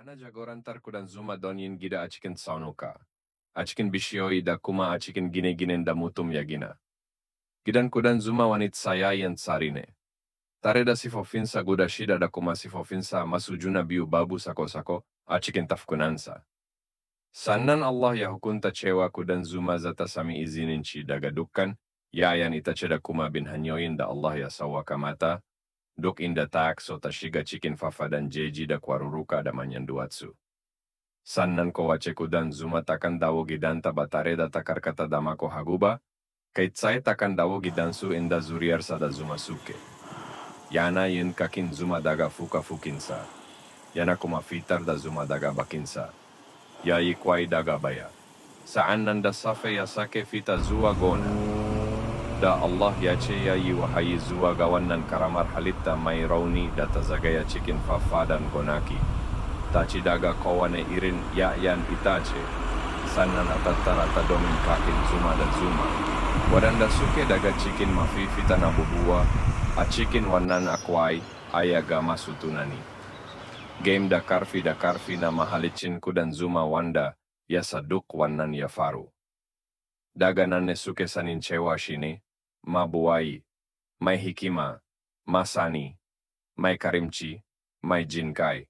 Ana jagoran kudan zuma donyin gida a cikin tsaunuka, a cikin bishiyoyi da kuma a cikin gine-ginen da mutum ya gina. Gidan kudan zuma wani tsayayyen tsari ne, tare da sifofinsa guda shida da kuma sifofinsa masu juna biyu babu sako-sako a cikin tafkunansa. Sannan Allah ya hukunta cewa kudan zuma za ta sami izinin ci daga dukkan yayan itace da kuma bin hanyoyin da Allah ya sawwaka mata, duk inda ta so ta shiga cikin fafadan jeji da kwaruruka da manyan duwatsu. Sannan kowace kudan zuma takan dawo gidanta ba tare da ta karkata da mako hagu ba, kai tsaye takan dawo gidansu inda zuriyarsa da zuma suke. Yana yin kakin zuma daga fuka-fukinsa, yana kuma fitar da zuma daga bakinsa. Ya yi kwai daga baya. Sa'an nan da safe ya sake fita zuwa gona. Da Allah ya ce ya yi wahayi zuwa ga wannan karamar halitta mai rauni da ta zagaya cikin fafadan gonaki. Ta ci daga kowane irin ‘ya'yan itace, sannan a tattara ta domin kakin zuma da zuma, waɗanda suke daga cikin mafifitan abubuwa a cikin wannan akwai ayaga masu tunani. Game da karfi na mahalicin kudan zuma wanda ya duk wannan ya faru. Daga nan ne suke sanin cewa shi ne mabuwai, mai hikima, masani, mai karimci, mai jinkai.